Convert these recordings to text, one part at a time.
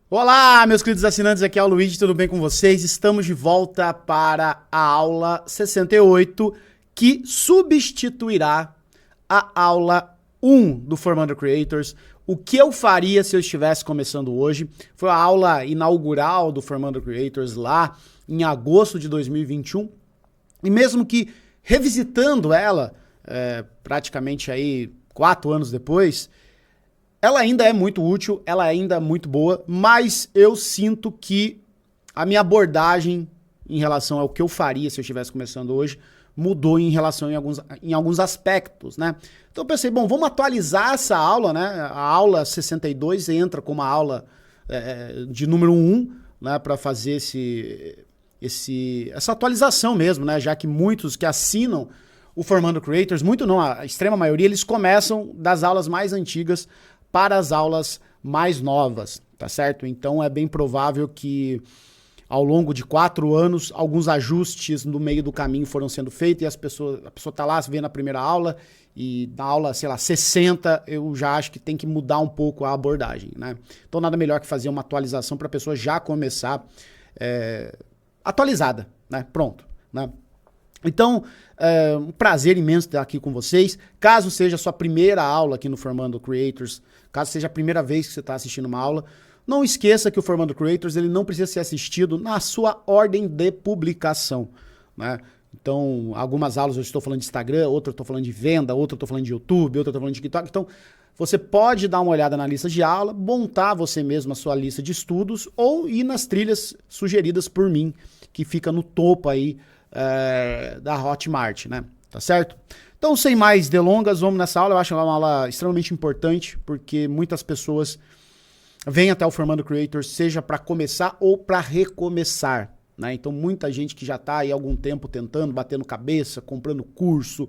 Olá, meus queridos assinantes, aqui é o Luigi, tudo bem com vocês? Estamos de volta para a aula 68, que substituirá a aula 1 do Formando Creators. O que eu faria se eu estivesse começando hoje? Foi a aula inaugural do Formando Creators lá em agosto de 2021. E mesmo que revisitando ela, praticamente aí 4 anos depois, ela ainda é muito útil, ela ainda é muito boa, mas eu sinto que a minha abordagem em relação ao que eu faria se eu estivesse começando hoje mudou em relação em alguns aspectos, né? Então eu pensei, bom, vamos atualizar essa aula, né? A aula 62 entra como a aula de número 1, né? Para fazer essa atualização mesmo, né? Já que muitos que assinam o Formando Creators, muito não, a extrema maioria, eles começam das aulas mais antigas para as aulas mais novas, tá certo? Então é bem provável que ao longo de 4 anos, alguns ajustes no meio do caminho foram sendo feitos e a pessoa tá lá vendo a primeira aula e na aula, sei lá, 60, eu já acho que tem que mudar um pouco a abordagem, né? Então nada melhor que fazer uma atualização para a pessoa já começar atualizada, né? Pronto, né? Então, um prazer imenso estar aqui com vocês. Caso seja a sua primeira aula aqui no Formando Creators, caso seja a primeira vez que você está assistindo uma aula, não esqueça que o Formando Creators ele não precisa ser assistido na sua ordem de publicação, né? Então, algumas aulas eu estou falando de Instagram, outra eu estou falando de venda, outra eu estou falando de YouTube, outra eu estou falando de TikTok. Então, você pode dar uma olhada na lista de aula, montar você mesmo a sua lista de estudos ou ir nas trilhas sugeridas por mim, que fica no topo aí da Hotmart, né? Tá certo? Então, sem mais delongas, vamos nessa aula. Eu acho ela uma aula extremamente importante, porque muitas pessoas vêm até o Formando Creators, seja para começar ou para recomeçar, né? Então, muita gente que já está aí há algum tempo tentando, batendo cabeça, comprando curso,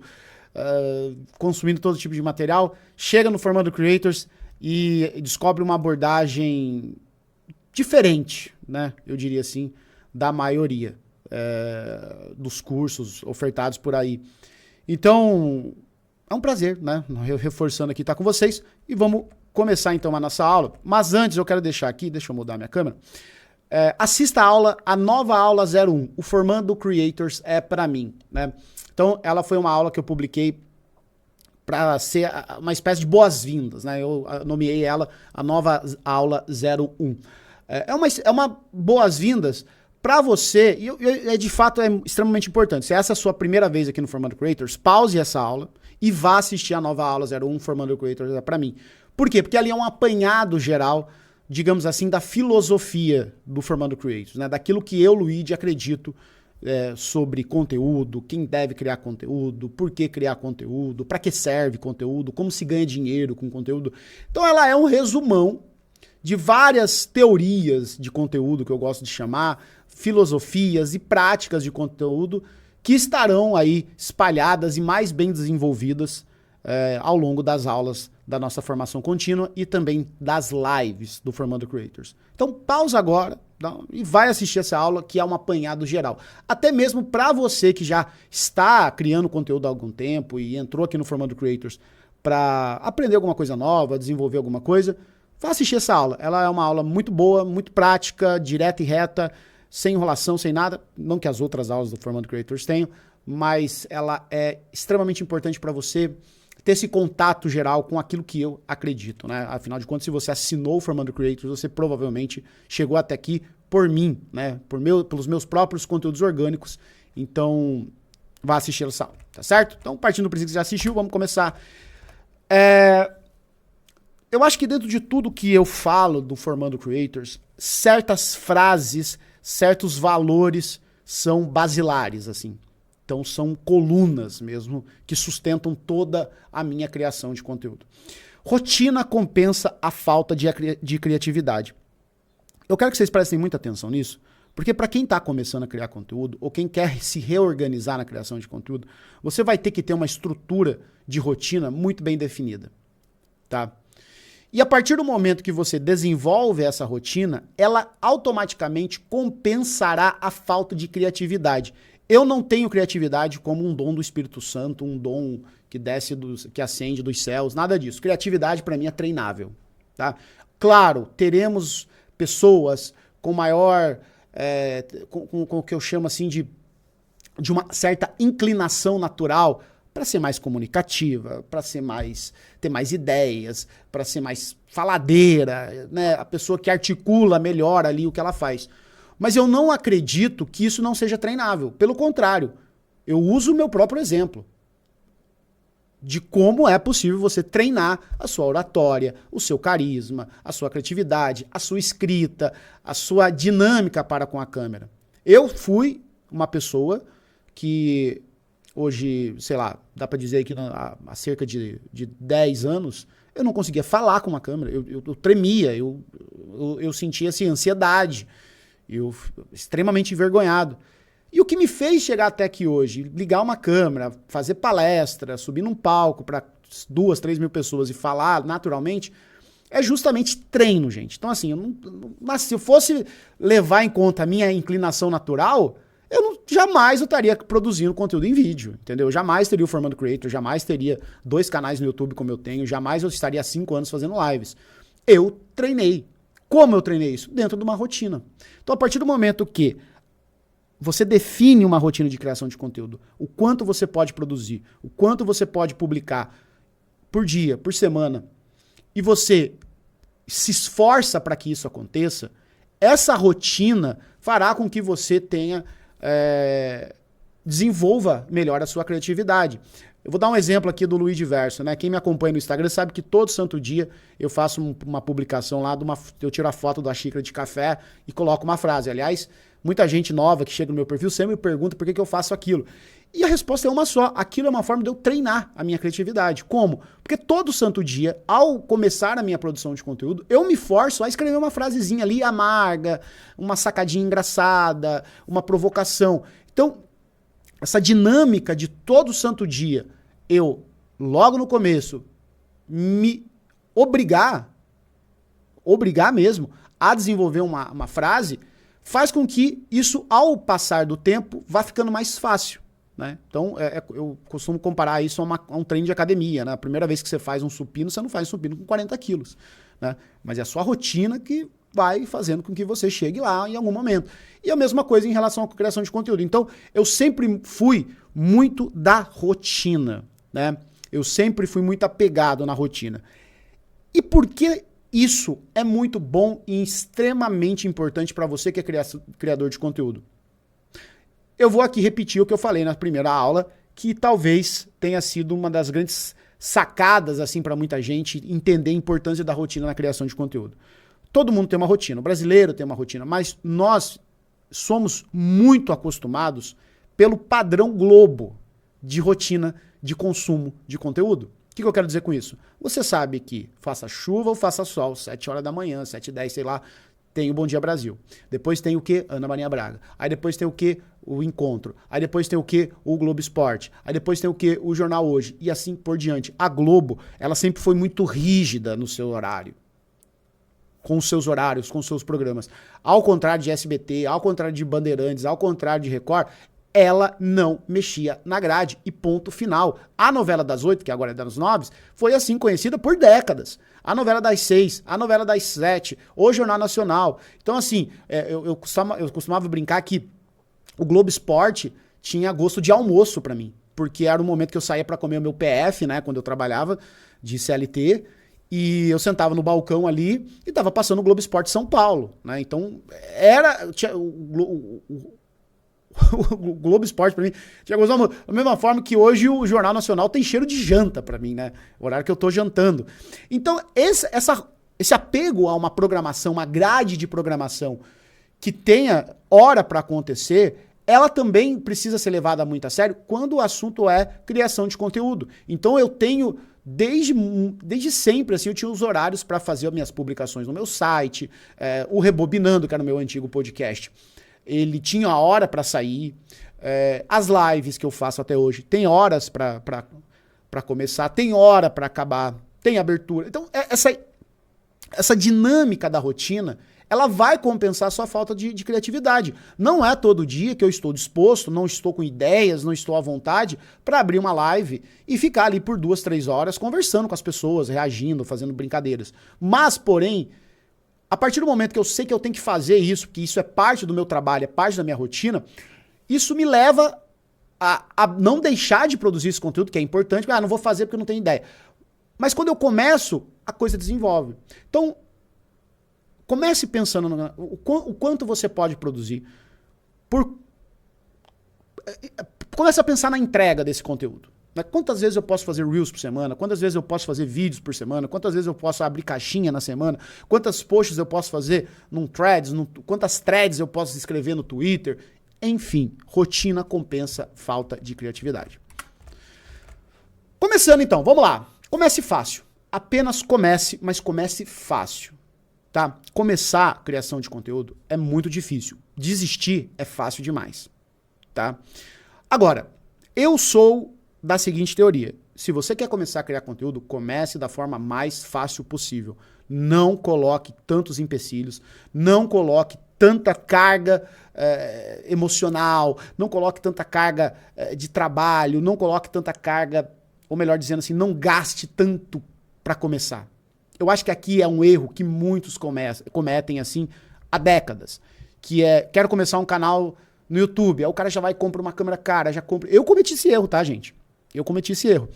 consumindo todo tipo de material, chega no Formando Creators e descobre uma abordagem diferente, né? Eu diria assim, da maioria dos cursos ofertados por aí. Então, é um prazer, né? Reforçando aqui estar com vocês e vamos começar então a nossa aula. Mas antes eu quero deixar aqui, deixa eu mudar minha câmera. Assista a nova aula 01, o Formando Creators é para mim, né? Então, ela foi uma aula que eu publiquei para ser uma espécie de boas-vindas, né? Eu nomeei ela a nova aula 01. É uma boas-vindas para você, e de fato é extremamente importante. Se essa é a sua primeira vez aqui no Formando Creators, pause essa aula e vá assistir a nova aula 01, Formando Creators é para mim. Por quê? Porque ali é um apanhado geral, digamos assim, da filosofia do Formando Creators, né? Daquilo que eu, Luigi, acredito sobre conteúdo, quem deve criar conteúdo, por que criar conteúdo, para que serve conteúdo, como se ganha dinheiro com conteúdo. Então ela é um resumão de várias teorias de conteúdo que eu gosto de chamar, filosofias e práticas de conteúdo que estarão aí espalhadas e mais bem desenvolvidas ao longo das aulas da nossa formação contínua e também das lives do Formando Creators. Então pausa agora e vai assistir essa aula que é um apanhado geral. Até mesmo para você que já está criando conteúdo há algum tempo e entrou aqui no Formando Creators para aprender alguma coisa nova, desenvolver alguma coisa, vá assistir essa aula. Ela é uma aula muito boa, muito prática, direta e reta, sem enrolação, sem nada. Não que as outras aulas do Formando Creators tenham, mas ela é extremamente importante para você ter esse contato geral com aquilo que eu acredito, né? Afinal de contas, se você assinou o Formando Creators, você provavelmente chegou até aqui por mim, né? Pelos meus próprios conteúdos orgânicos. Então, vá assistir essa aula, tá certo? Então, partindo do princípio que você já assistiu, vamos começar. Eu acho que dentro de tudo que eu falo do Formando Creators, certas frases, certos valores são basilares, assim. Então são colunas mesmo que sustentam toda a minha criação de conteúdo. Rotina compensa a falta de criatividade. Eu quero que vocês prestem muita atenção nisso, porque para quem está começando a criar conteúdo, ou quem quer se reorganizar na criação de conteúdo, você vai ter que ter uma estrutura de rotina muito bem definida, tá? E a partir do momento que você desenvolve essa rotina, ela automaticamente compensará a falta de criatividade. Eu não tenho criatividade como um dom do Espírito Santo, um dom que que ascende dos céus, nada disso. Criatividade para mim é treinável, tá? Claro, teremos pessoas com maior, com o que eu chamo assim de uma certa inclinação natural para ser mais comunicativa, para ter mais ideias, para ser mais faladeira, né? A pessoa que articula melhor ali o que ela faz. Mas eu não acredito que isso não seja treinável. Pelo contrário, eu uso o meu próprio exemplo de como é possível você treinar a sua oratória, o seu carisma, a sua criatividade, a sua escrita, a sua dinâmica para com a câmera. Eu fui uma pessoa que hoje, sei lá, dá pra dizer que há cerca de 10 anos, eu não conseguia falar com uma câmera, eu tremia, eu sentia assim, ansiedade, eu extremamente envergonhado. E o que me fez chegar até aqui hoje, ligar uma câmera, fazer palestra, subir num palco para 2, 3 mil pessoas e falar naturalmente, é justamente treino, gente. Então assim, mas se eu fosse levar em conta a minha inclinação natural, jamais eu estaria produzindo conteúdo em vídeo, entendeu? Eu jamais teria o Formando Creator, jamais teria 2 canais no YouTube como eu tenho, jamais eu estaria há 5 anos fazendo lives. Eu treinei. Como eu treinei isso? Dentro de uma rotina. Então, a partir do momento que você define uma rotina de criação de conteúdo, o quanto você pode produzir, o quanto você pode publicar por dia, por semana, e você se esforça para que isso aconteça, essa rotina fará com que você desenvolva melhor a sua criatividade. Eu vou dar um exemplo aqui do Luiz Diverso, né? Quem me acompanha no Instagram sabe que todo santo dia eu faço uma publicação lá, eu tiro a foto da xícara de café e coloco uma frase. Aliás, muita gente nova que chega no meu perfil sempre me pergunta por que eu faço aquilo. E a resposta é uma só. Aquilo é uma forma de eu treinar a minha criatividade. Como? Porque todo santo dia, ao começar a minha produção de conteúdo, eu me forço a escrever uma frasezinha ali amarga, uma sacadinha engraçada, uma provocação. Então, essa dinâmica de todo santo dia, eu, logo no começo, me obrigar mesmo a desenvolver uma frase, faz com que isso, ao passar do tempo, vá ficando mais fácil. Né? Então, eu costumo comparar isso a um treino de academia. Né? A primeira vez que você faz um supino, você não faz um supino com 40 quilos. Né? Mas é a sua rotina que vai fazendo com que você chegue lá em algum momento. E a mesma coisa em relação à criação de conteúdo. Então, eu sempre fui muito da rotina. Né? Eu sempre fui muito apegado na rotina. E por que isso é muito bom e extremamente importante para você que é criador de conteúdo? Eu vou aqui repetir o que eu falei na primeira aula, que talvez tenha sido uma das grandes sacadas assim para muita gente entender a importância da rotina na criação de conteúdo. Todo mundo tem uma rotina, o brasileiro tem uma rotina, mas nós somos muito acostumados pelo padrão Globo de rotina de consumo de conteúdo. O que eu quero dizer com isso? Você sabe que faça chuva ou faça sol, 7 horas da manhã, 7h10, sei lá, tem o Bom Dia Brasil. Depois tem o quê? Ana Maria Braga. Aí depois tem o quê? O Encontro. Aí depois tem o quê? O Globo Esporte. Aí depois tem o quê? O Jornal Hoje. E assim por diante. A Globo, ela sempre foi muito rígida no seu horário. Com os seus horários, com os seus programas. Ao contrário de SBT, ao contrário de Bandeirantes, ao contrário de Record, ela não mexia na grade. E ponto final. A novela das 8, que agora é das 9, foi assim conhecida por décadas. A novela das 6, a novela das 7, o Jornal Nacional. Então, assim, eu costumava brincar que o Globo Esporte tinha gosto de almoço pra mim. Porque era o momento que eu saía pra comer o meu PF, né? Quando eu trabalhava de CLT. E eu sentava no balcão ali e tava passando o Globo Esporte São Paulo, né? Então, o Globo Esporte pra mim tinha gostado da mesma forma que hoje o Jornal Nacional tem cheiro de janta pra mim, né? O horário que eu tô jantando. Então, esse apego a uma programação, uma grade de programação que tenha hora pra acontecer, ela também precisa ser levada muito a sério quando o assunto é criação de conteúdo. Então, eu tenho desde sempre, assim, eu tinha os horários para fazer as minhas publicações no meu site, o Rebobinando, que era o meu antigo podcast. Ele tinha a hora para sair, as lives que eu faço até hoje, tem horas para começar, tem hora para acabar, tem abertura. Então, essa dinâmica da rotina, ela vai compensar a sua falta de criatividade. Não é todo dia que eu estou disposto, não estou com ideias, não estou à vontade para abrir uma live e ficar ali por 2, 3 horas conversando com as pessoas, reagindo, fazendo brincadeiras. Mas, porém, A partir do momento que eu sei que eu tenho que fazer isso, que isso é parte do meu trabalho, é parte da minha rotina, isso me leva a não deixar de produzir esse conteúdo, que é importante, não vou fazer porque eu não tenho ideia. Mas quando eu começo, a coisa desenvolve. Então, comece pensando o quanto você pode produzir. Comece a pensar na entrega desse conteúdo. Quantas vezes eu posso fazer Reels por semana? Quantas vezes eu posso fazer vídeos por semana? Quantas vezes eu posso abrir caixinha na semana? Quantas posts eu posso fazer num Threads? Quantas threads eu posso escrever no Twitter? Enfim, rotina compensa falta de criatividade. Começando então, vamos lá. Comece fácil. Apenas comece, mas comece fácil. Tá? Começar a criação de conteúdo é muito difícil. Desistir é fácil demais. Tá? Agora, eu sou da seguinte teoria. Se você quer começar a criar conteúdo, comece da forma mais fácil possível. Não coloque tantos empecilhos, não coloque tanta carga emocional, não coloque tanta carga de trabalho, não coloque tanta carga, ou melhor dizendo assim, não gaste tanto para começar. Eu acho que aqui é um erro que muitos cometem assim há décadas, que é, quero começar um canal no YouTube, aí o cara já vai e compra uma câmera cara, já compra... Eu cometi esse erro, tá, gente? Eu cometi esse erro.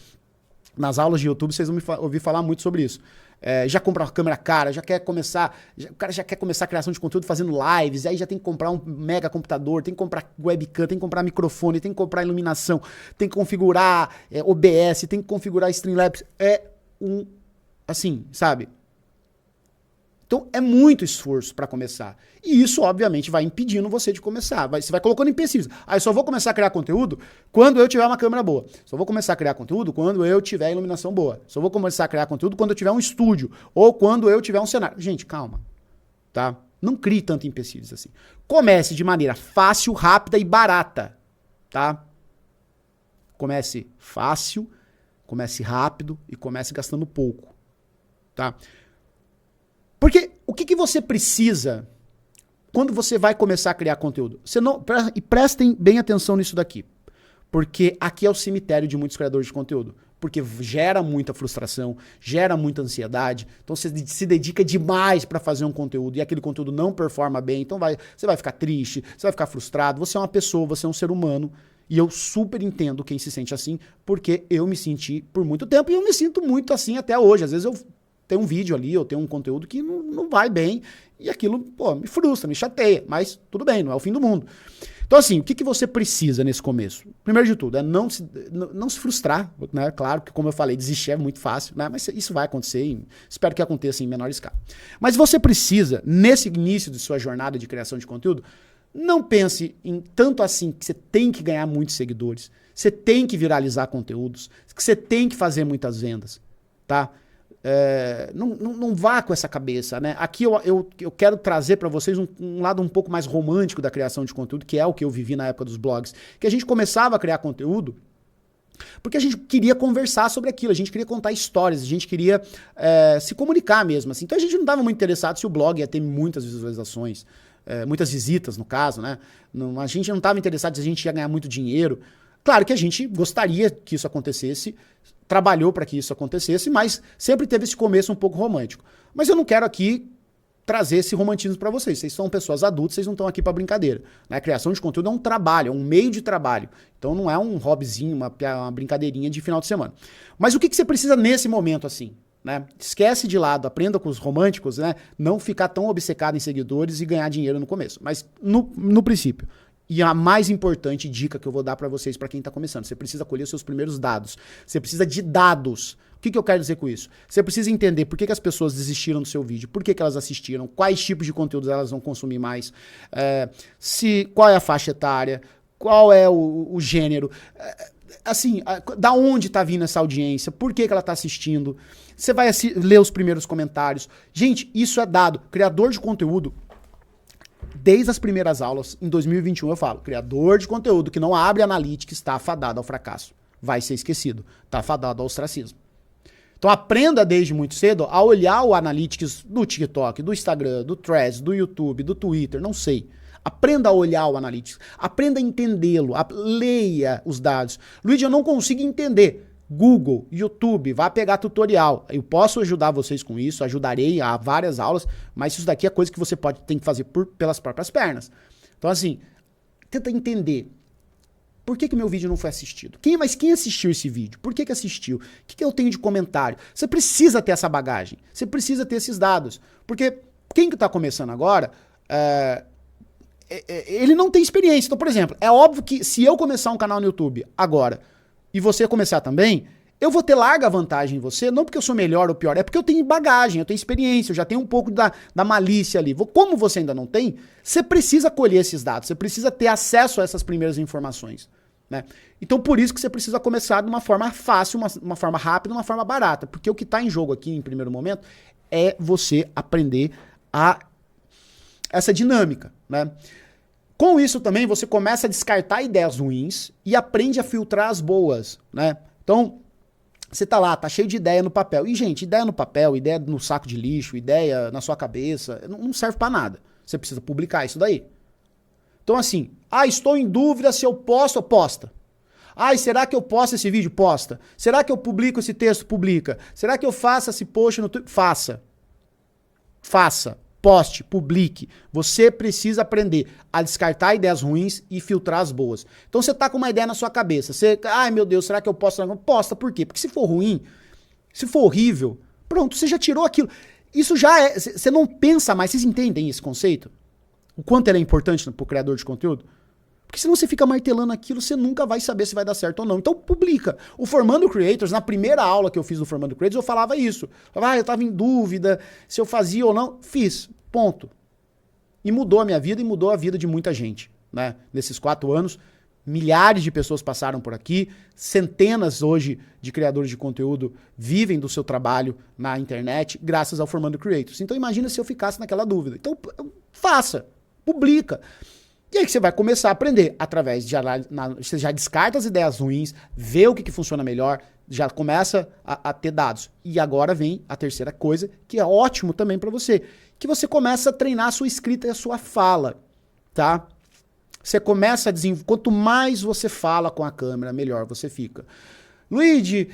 Nas aulas de YouTube vocês vão me ouvir falar muito sobre isso. Já compra uma câmera cara, já quer começar... o cara já quer começar a criação de conteúdo fazendo lives, aí já tem que comprar um mega computador, tem que comprar webcam, tem que comprar microfone, tem que comprar iluminação, tem que configurar OBS, tem que configurar Streamlabs. Assim, sabe? Então é muito esforço para começar. E isso, obviamente, vai impedindo você de começar. Você vai colocando empecilhos. Aí só vou começar a criar conteúdo quando eu tiver uma câmera boa. Só vou começar a criar conteúdo quando eu tiver iluminação boa. Só vou começar a criar conteúdo quando eu tiver um estúdio. Ou quando eu tiver um cenário. Gente, calma. Tá? Não crie tanto empecilhos assim. Comece de maneira fácil, rápida e barata. Tá? Comece fácil, comece rápido e comece gastando pouco. Tá? Porque o que você precisa quando você vai começar a criar conteúdo? E prestem bem atenção nisso daqui. Porque aqui é o cemitério de muitos criadores de conteúdo. Porque gera muita frustração, gera muita ansiedade. Então você se dedica demais para fazer um conteúdo e aquele conteúdo não performa bem. Então você vai ficar triste, você vai ficar frustrado. Você é uma pessoa, você é um ser humano. E eu super entendo quem se sente assim, porque eu me senti por muito tempo e eu me sinto muito assim até hoje. Às vezes eu tem um vídeo ali, eu tenho um conteúdo que não vai bem, e aquilo, me frustra, me chateia, mas tudo bem, não é o fim do mundo. Então assim, o que você precisa nesse começo? Primeiro de tudo, é não se frustrar, né? Claro que, como eu falei, desistir é muito fácil, né? Mas isso vai acontecer, e espero que aconteça em menor escala. Mas você precisa, nesse início de sua jornada de criação de conteúdo, não pense em tanto assim que você tem que ganhar muitos seguidores, você tem que viralizar conteúdos, que você tem que fazer muitas vendas, tá? Não vá com essa cabeça, né? Aqui eu quero trazer para vocês um lado um pouco mais romântico da criação de conteúdo, que é o que eu vivi na época dos blogs, que a gente começava a criar conteúdo porque a gente queria conversar sobre aquilo, a gente queria contar histórias, a gente queria se comunicar mesmo, assim. Então a gente não estava muito interessado se o blog ia ter muitas visualizações, muitas visitas no caso, né? A gente não estava interessado se a gente ia ganhar muito dinheiro. Claro que a gente gostaria que isso acontecesse, trabalhou para que isso acontecesse, mas sempre teve esse começo um pouco romântico. Mas eu não quero aqui trazer esse romantismo para vocês. Vocês são pessoas adultas, vocês não estão aqui para brincadeira. Né? A criação de conteúdo é um trabalho, é um meio de trabalho. Então não é um hobbyzinho, uma brincadeirinha de final de semana. Mas o que você precisa nesse momento assim? Né? Esquece de lado, aprenda com os românticos, né? Não ficar tão obcecado em seguidores e ganhar dinheiro no começo. Mas no princípio. E a mais importante dica que eu vou dar para vocês, para quem está começando, você precisa colher os seus primeiros dados. Você precisa de dados. O que eu quero dizer com isso? Você precisa entender por que as pessoas desistiram do seu vídeo, por que elas assistiram, quais tipos de conteúdos elas vão consumir mais, qual é a faixa etária, qual é o gênero, da onde está vindo essa audiência, por que ela está assistindo. Você vai ler os primeiros comentários. Gente, isso é dado. Criador de conteúdo, desde as primeiras aulas, em 2021 eu falo, criador de conteúdo que não abre Analytics está afadado ao fracasso. Vai ser esquecido. Está afadado ao ostracismo. Então aprenda desde muito cedo a olhar o Analytics do TikTok, do Instagram, do Threads, do YouTube, do Twitter, não sei. Aprenda a olhar o Analytics. Aprenda a entendê-lo. Leia os dados. Luigi, eu não consigo entender. Google, YouTube, vá pegar tutorial. Eu posso ajudar vocês com isso, ajudarei a várias aulas, mas isso daqui é coisa que você tem que fazer pelas próprias pernas. Então, assim, tenta entender. Por que o meu vídeo não foi assistido? Mas quem assistiu esse vídeo? Por que assistiu? O que eu tenho de comentário? Você precisa ter essa bagagem. Você precisa ter esses dados. Porque quem que tá começando agora, ele não tem experiência. Então, por exemplo, é óbvio que se eu começar um canal no YouTube agora e você começar também, eu vou ter larga vantagem em você, não porque eu sou melhor ou pior, é porque eu tenho bagagem, eu tenho experiência, eu já tenho um pouco da malícia ali. Como você ainda não tem, você precisa colher esses dados, você precisa ter acesso a essas primeiras informações, né? Então por isso que você precisa começar de uma forma fácil, uma forma rápida, uma forma barata, porque o que está em jogo aqui em primeiro momento é você aprender essa dinâmica, né? Com isso também você começa a descartar ideias ruins e aprende a filtrar as boas, né? Então, você tá lá, tá cheio de ideia no papel. E, gente, ideia no papel, ideia no saco de lixo, ideia na sua cabeça, não serve pra nada. Você precisa publicar isso daí. Então, assim, estou em dúvida se eu posto, posta. Será que eu posto esse vídeo? Posta. Será que eu publico esse texto? Publica. Será que eu faço esse post no Twitter? Faça. Faça. Poste, publique. Você precisa aprender a descartar ideias ruins e filtrar as boas. Então você tá com uma ideia na sua cabeça. Você, meu Deus, será que eu posto? Posta, por quê? Porque se for ruim, se for horrível, pronto, você já tirou aquilo. Isso já é, você não pensa mais. Vocês entendem esse conceito? O quanto ele é importante pro criador de conteúdo? Porque se você fica martelando aquilo, você nunca vai saber se vai dar certo ou não. Então publica. O Formando Creators, na primeira aula que eu fiz do Formando Creators, eu falava isso. Eu tava em dúvida se eu fazia ou não. Fiz. Ponto. E mudou a minha vida e mudou a vida de muita gente, né? Nesses 4 anos, milhares de pessoas passaram por aqui, centenas hoje de criadores de conteúdo vivem do seu trabalho na internet graças ao Formando Creators. Então imagina se eu ficasse naquela dúvida. Então faça, publica. E aí que você vai começar a aprender através de você já descarta as ideias ruins, vê o que funciona melhor, já começa a ter dados. E agora vem a terceira coisa, que é ótimo também para você, que você começa a treinar a sua escrita e a sua fala, tá? Você começa a desenvolver, quanto mais você fala com a câmera, melhor você fica. Luigi,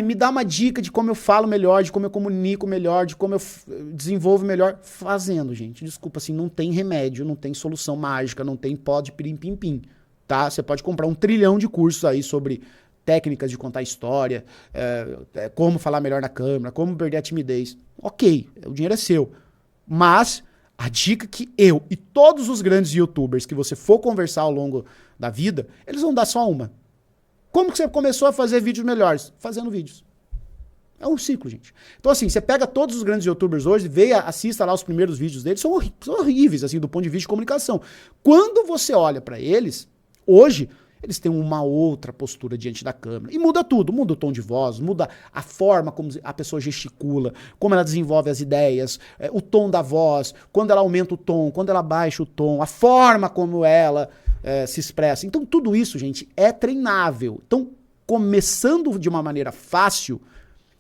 me dá uma dica de como eu falo melhor, de como eu comunico melhor, de como eu desenvolvo melhor. Fazendo, gente. Desculpa, assim, não tem remédio, não tem solução mágica, não tem pó de pirim-pim-pim, tá? Você pode comprar 1 trilhão de cursos aí sobre técnicas de contar história, como falar melhor na câmera, como perder a timidez. Ok, o dinheiro é seu. Mas a dica que eu e todos os grandes youtubers que você for conversar ao longo da vida, eles vão dar só uma. Como que você começou a fazer vídeos melhores? Fazendo vídeos. É um ciclo, gente. Então, assim, você pega todos os grandes youtubers hoje, assista lá os primeiros vídeos deles, são horríveis, assim, do ponto de vista de comunicação. Quando você olha pra eles, hoje, eles têm uma outra postura diante da câmera. E muda tudo. Muda o tom de voz, muda a forma como a pessoa gesticula, como ela desenvolve as ideias, o tom da voz, quando ela aumenta o tom, quando ela baixa o tom, a forma como ela se expressa. Então tudo isso, gente, é treinável. Então, começando de uma maneira fácil,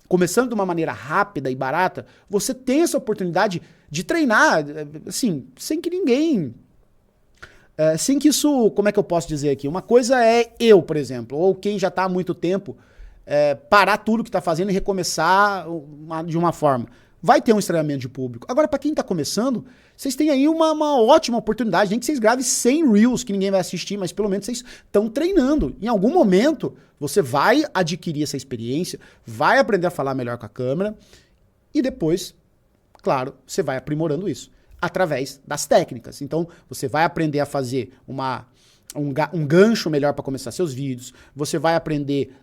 começando de uma maneira rápida e barata, você tem essa oportunidade de treinar, assim, sem que ninguém... sem que isso, como é que eu posso dizer aqui? Uma coisa é eu, por exemplo, ou quem já está há muito tempo, parar tudo que está fazendo e recomeçar de uma forma. Vai ter um estranhamento de público. Agora, para quem está começando, vocês têm aí uma ótima oportunidade. Nem que vocês gravem 100 Reels, que ninguém vai assistir, mas pelo menos vocês estão treinando. Em algum momento, você vai adquirir essa experiência, vai aprender a falar melhor com a câmera e depois, claro, você vai aprimorando isso através das técnicas. Então, você vai aprender a fazer um gancho melhor para começar seus vídeos, você vai aprender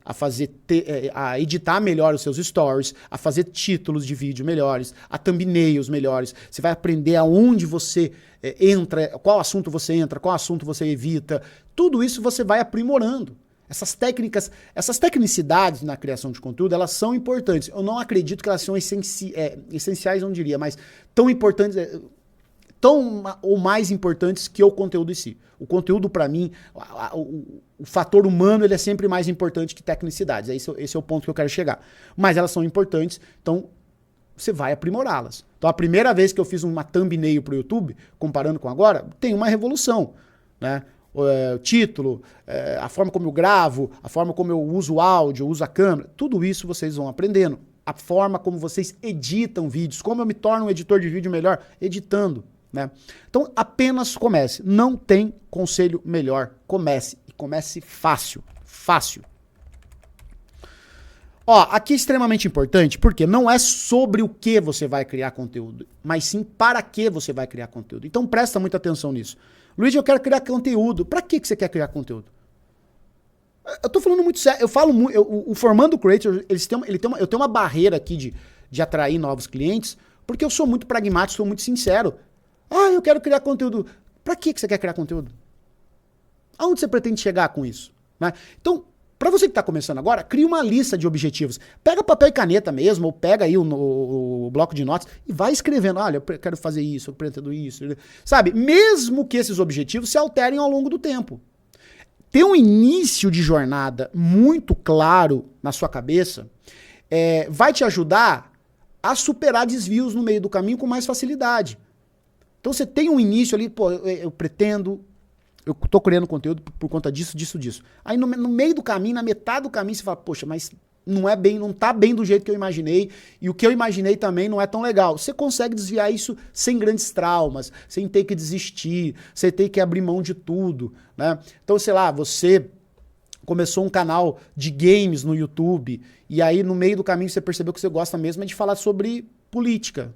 a editar melhor os seus stories, a fazer títulos de vídeo melhores, a thumbnails melhores, você vai aprender aonde você entra, qual assunto você entra, qual assunto você evita, tudo isso você vai aprimorando. Essas técnicas, essas tecnicidades na criação de conteúdo, elas são importantes. Eu não acredito que elas são essenciais, não diria, mas tão importantes... tão ou mais importantes que o conteúdo em si. O conteúdo, para mim, o fator humano, ele é sempre mais importante que tecnicidades. Esse é o ponto que eu quero chegar. Mas elas são importantes, então você vai aprimorá-las. Então, a primeira vez que eu fiz uma thumbnail pro YouTube, comparando com agora, tem uma revolução, né? título, a forma como eu gravo, a forma como eu uso o áudio, eu uso a câmera, tudo isso vocês vão aprendendo. A forma como vocês editam vídeos, como eu me torno um editor de vídeo melhor, editando, né? Então, apenas comece. Não tem conselho melhor. Comece. E comece fácil. Fácil. Ó, aqui é extremamente importante, porque não é sobre o que você vai criar conteúdo, mas sim para que você vai criar conteúdo. Então, presta muita atenção nisso. Luiz, eu quero criar conteúdo. Para que você quer criar conteúdo? Eu tô falando muito sério. Eu falo muito. O Formando Creator, eu tenho uma barreira aqui de atrair novos clientes, porque eu sou muito pragmático, sou muito sincero. Ah, eu quero criar conteúdo. Pra que você quer criar conteúdo? Aonde você pretende chegar com isso? Né? Então, pra você que tá começando agora, crie uma lista de objetivos. Pega papel e caneta mesmo, ou pega aí o bloco de notas e vai escrevendo. Olha, eu quero fazer isso, eu pretendo isso. Sabe? Mesmo que esses objetivos se alterem ao longo do tempo. Ter um início de jornada muito claro na sua cabeça vai te ajudar a superar desvios no meio do caminho com mais facilidade. Então você tem um início ali, pô, eu pretendo, eu tô criando conteúdo por conta disso, disso, disso. Aí no meio do caminho, na metade do caminho, você fala, poxa, mas não tá bem do jeito que eu imaginei, e o que eu imaginei também não é tão legal. Você consegue desviar isso sem grandes traumas, sem ter que desistir, sem ter que abrir mão de tudo, né? Então, sei lá, você começou um canal de games no YouTube, e aí no meio do caminho você percebeu que você gosta mesmo é de falar sobre política,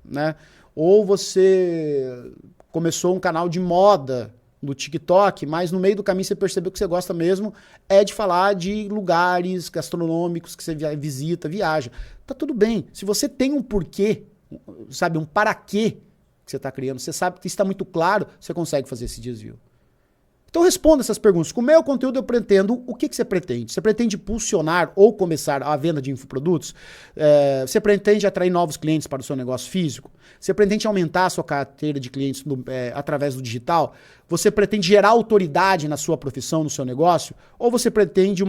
né? Ou você começou um canal de moda no TikTok, mas no meio do caminho você percebeu que você gosta mesmo de falar de lugares gastronômicos que você visita, viaja. Tá tudo bem. Se você tem um porquê, sabe, um para quê que você está criando, você sabe que está muito claro, você consegue fazer esse desvio. Então responda essas perguntas. Com o meu conteúdo eu pretendo, o que você pretende? Você pretende impulsionar ou começar a venda de infoprodutos? Você pretende atrair novos clientes para o seu negócio físico? Você pretende aumentar a sua carteira de clientes através do digital? Você pretende gerar autoridade na sua profissão, no seu negócio? Ou você pretende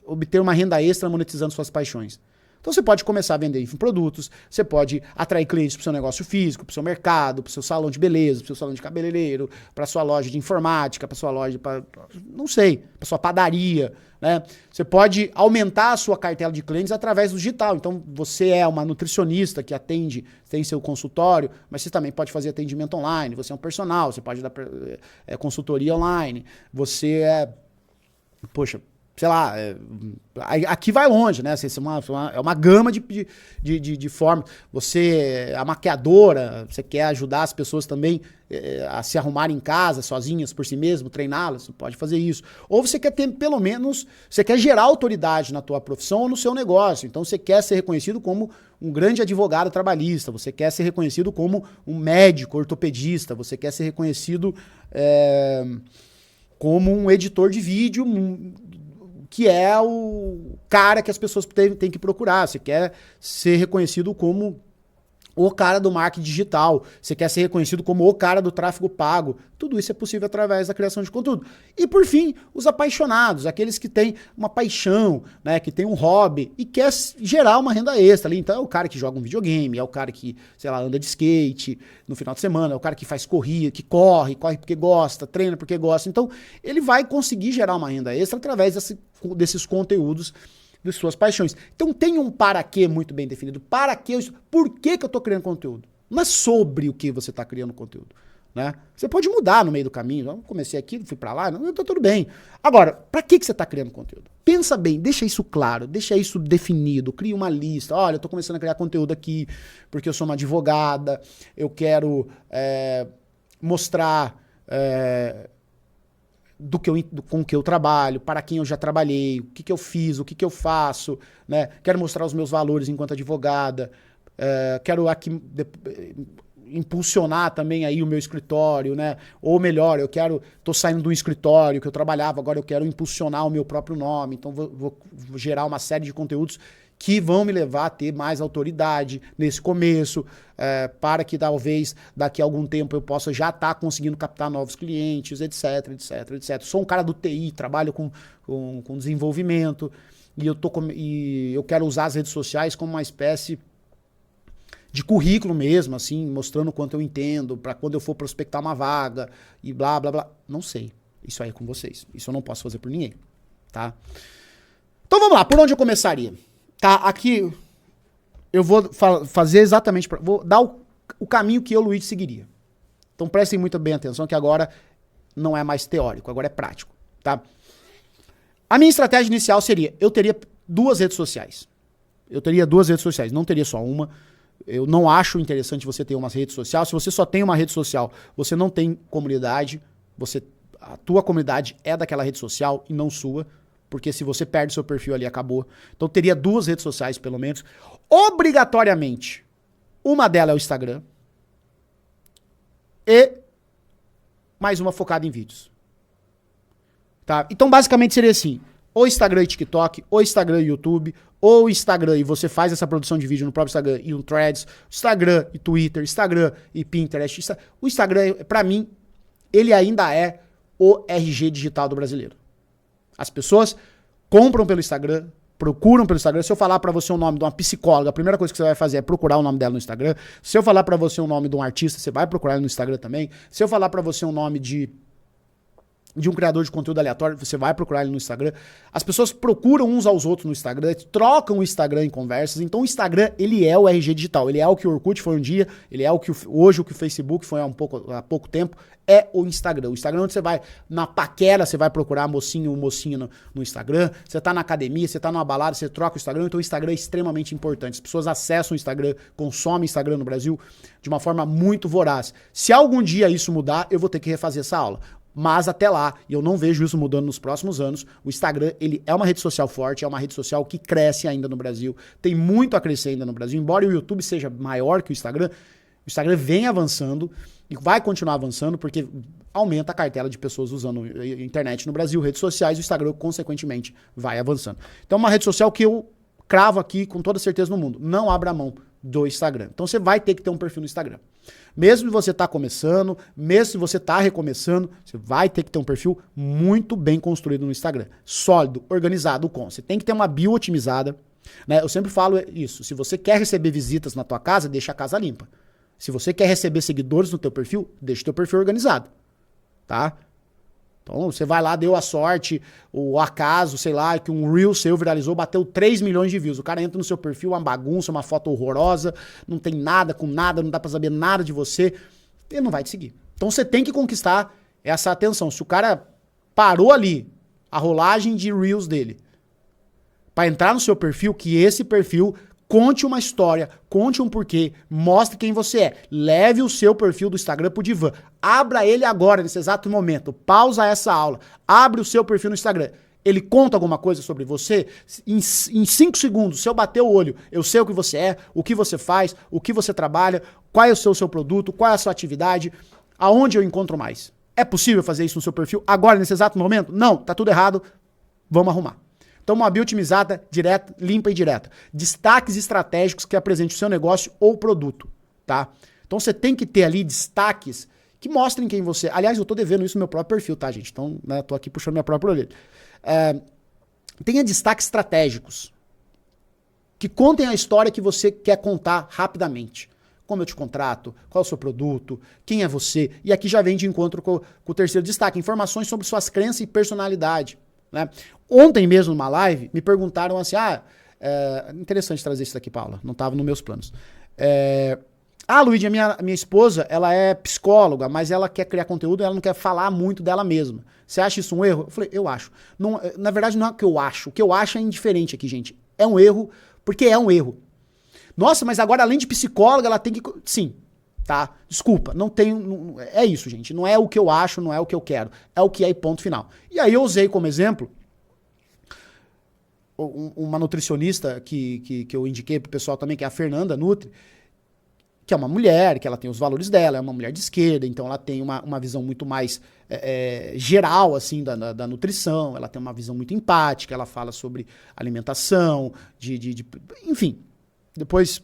obter uma renda extra monetizando suas paixões? Então você pode começar a vender infoprodutos, você pode atrair clientes para o seu negócio físico, para o seu mercado, para o seu salão de beleza, para o seu salão de cabeleireiro, para a sua loja de informática, para a sua loja, não sei, para a sua padaria, né? Você pode aumentar a sua cartela de clientes através do digital. Então você é uma nutricionista que atende, tem seu consultório, mas você também pode fazer atendimento online, você é um personal, você pode dar consultoria online, você poxa, sei lá, aqui vai longe, né? É uma gama de formas. Você é a maquiadora, você quer ajudar as pessoas também a se arrumarem em casa, sozinhas, por si mesmo, treiná-las, você pode fazer isso. Ou você quer ter, pelo menos, você quer gerar autoridade na tua profissão ou no seu negócio. Então você quer ser reconhecido como um grande advogado trabalhista, você quer ser reconhecido como um médico ortopedista, você quer ser reconhecido como um editor de vídeo, que é o cara que as pessoas têm que procurar. Você quer ser reconhecido como o cara do marketing digital. Você quer ser reconhecido como o cara do tráfego pago. Tudo isso é possível através da criação de conteúdo. E, por fim, os apaixonados, aqueles que têm uma paixão, né, que tem um hobby e quer gerar uma renda extra ali. Então, é o cara que joga um videogame, é o cara que, sei lá, anda de skate no final de semana, é o cara que faz corrida, que corre porque gosta, treina porque gosta. Então, ele vai conseguir gerar uma renda extra através desses conteúdos de suas paixões. Então tem um para quê muito bem definido. Para quê? Por que eu estou criando conteúdo? Não é sobre o que você está criando conteúdo, né? Você pode mudar no meio do caminho. Eu comecei aqui, fui para lá, não, tá tudo bem. Agora, para que você está criando conteúdo? Pensa bem, deixa isso claro, deixa isso definido, cria uma lista. Olha, eu estou começando a criar conteúdo aqui porque eu sou uma advogada, eu quero mostrar com o que eu trabalho, para quem eu já trabalhei, o que eu fiz, o que eu faço, né? Quero mostrar os meus valores enquanto advogada, quero aqui impulsionar também aí o meu escritório, né? Ou melhor, tô saindo do escritório que eu trabalhava, agora eu quero impulsionar o meu próprio nome, então vou gerar uma série de conteúdos que vão me levar a ter mais autoridade nesse começo, para que talvez daqui a algum tempo eu possa já estar conseguindo captar novos clientes, etc, etc, etc. Sou um cara do TI, trabalho com desenvolvimento, e eu quero usar as redes sociais como uma espécie de currículo mesmo, assim, mostrando o quanto eu entendo, para quando eu for prospectar uma vaga e blá, blá, blá. Não sei. Isso aí é com vocês. Isso eu não posso fazer por ninguém, tá? Então vamos lá, por onde eu começaria? Tá, aqui eu vou fazer exatamente, vou dar o caminho que eu, Luiz, seguiria. Então prestem muito bem atenção que agora não é mais teórico, agora é prático, tá? A minha estratégia inicial seria, eu teria 2 redes sociais. Eu teria 2 redes sociais, não teria só uma. Eu não acho interessante você ter uma rede social. Se você só tem uma rede social, você não tem comunidade, a tua comunidade é daquela rede social e não sua, porque se você perde seu perfil ali, acabou. Então teria 2 redes sociais, pelo menos. Obrigatoriamente, uma delas é o Instagram e mais uma focada em vídeos. Tá? Então basicamente seria assim, ou Instagram e TikTok, ou Instagram e YouTube, ou Instagram e você faz essa produção de vídeo no próprio Instagram e um Threads, Instagram e Twitter, Instagram e Pinterest. O Instagram, pra mim, ele ainda é o RG digital do brasileiro. As pessoas compram pelo Instagram, procuram pelo Instagram. Se eu falar pra você o nome de uma psicóloga, a primeira coisa que você vai fazer é procurar o nome dela no Instagram. Se eu falar pra você o nome de um artista, você vai procurar ele no Instagram também. Se eu falar pra você o nome de um criador de conteúdo aleatório, você vai procurar ele no Instagram. As pessoas procuram uns aos outros no Instagram, trocam o Instagram em conversas. Então o Instagram, ele é o RG digital. Ele é o que o Orkut foi um dia, ele é hoje o que o Facebook foi há pouco tempo, é o Instagram. O Instagram onde você vai na paquera, você vai procurar mocinho ou mocinha no Instagram. Você tá na academia, você tá numa balada, você troca o Instagram. Então o Instagram é extremamente importante. As pessoas acessam o Instagram, consomem Instagram no Brasil de uma forma muito voraz. Se algum dia isso mudar, eu vou ter que refazer essa aula. Mas até lá, e eu não vejo isso mudando nos próximos anos, o Instagram, ele é uma rede social forte, é uma rede social que cresce ainda no Brasil, tem muito a crescer ainda no Brasil, embora o YouTube seja maior que o Instagram vem avançando e vai continuar avançando porque aumenta a cartela de pessoas usando a internet no Brasil, redes sociais, o Instagram, consequentemente, vai avançando. Então, é uma rede social que eu cravo aqui com toda certeza no mundo, não abra mão do Instagram. Então, você vai ter que ter um perfil no Instagram. Mesmo se você está começando, mesmo se você está recomeçando, você vai ter que ter um perfil muito bem construído no Instagram. Sólido, organizado, Você tem que ter uma bio otimizada, né? Eu sempre falo isso. Se você quer receber visitas na tua casa, deixa a casa limpa. Se você quer receber seguidores no teu perfil, deixa o teu perfil organizado, tá? Então você vai lá, deu a sorte, o acaso, sei lá, que um Reel seu viralizou, bateu 3 milhões de views. O cara entra no seu perfil, uma bagunça, uma foto horrorosa, não tem nada com nada, não dá pra saber nada de você, ele não vai te seguir. Então você tem que conquistar essa atenção. Se o cara parou ali a rolagem de Reels dele pra entrar no seu perfil, que esse perfil conte uma história, conte um porquê, mostre quem você é. Leve o seu perfil do Instagram pro divã. Abra ele agora, nesse exato momento. Pausa essa aula. Abre o seu perfil no Instagram. Ele conta alguma coisa sobre você? Em 5 segundos, se eu bater o olho, eu sei o que você é, o que você faz, o que você trabalha, qual é o seu produto, qual é a sua atividade, aonde eu encontro mais. É possível fazer isso no seu perfil agora, nesse exato momento? Não, tá tudo errado. Vamos arrumar. Então, uma bio otimizada, direta, limpa e direta. Destaques estratégicos que apresentem o seu negócio ou produto, tá? Então, você tem que ter ali destaques que mostrem quem você... Aliás, eu tô devendo isso no meu próprio perfil, tá, gente? Então, né, tô aqui puxando minha própria orelha. Tenha destaques estratégicos que contem a história que você quer contar rapidamente. Como eu te contrato, qual é o seu produto, quem é você. E aqui já vem de encontro com o terceiro destaque, informações sobre suas crenças e personalidade. Né? Ontem mesmo, numa live, me perguntaram assim, interessante trazer isso daqui, Paula, não estava nos meus planos. Luíde, a minha esposa, ela é psicóloga, mas ela quer criar conteúdo e ela não quer falar muito dela mesma. Você acha isso um erro? Eu falei, eu acho. Não, na verdade, não é o que eu acho. O que eu acho é indiferente aqui, gente. É um erro, porque é um erro. Nossa, mas agora, além de psicóloga, ela tem que... Sim, tá? Desculpa, não tenho... É isso, gente. Não é o que eu acho, não é o que eu quero. É o que é e ponto final. E aí eu usei como exemplo uma nutricionista que eu indiquei pro pessoal também, que é a Fernanda Nutri, que é uma mulher, que ela tem os valores dela, é uma mulher de esquerda, então ela tem uma visão muito mais geral, assim, da nutrição, ela tem uma visão muito empática, ela fala sobre alimentação, enfim, depois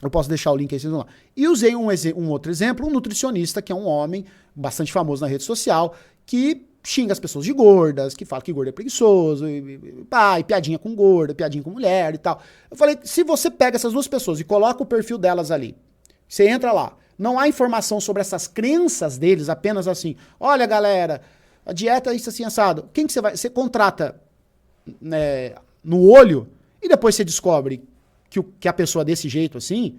eu posso deixar o link aí, vocês vão lá. E usei um outro exemplo, um nutricionista, que é um homem bastante famoso na rede social, que xinga as pessoas de gordas, que fala que gordo é preguiçoso, e piadinha com gorda, piadinha com mulher e tal. Eu falei, se você pega essas duas pessoas e coloca o perfil delas ali, você entra lá, não há informação sobre essas crenças deles, apenas assim, olha galera, a dieta é isso assim assado. Quem que você vai... Você contrata, né, no olho e depois você descobre que a pessoa é desse jeito assim,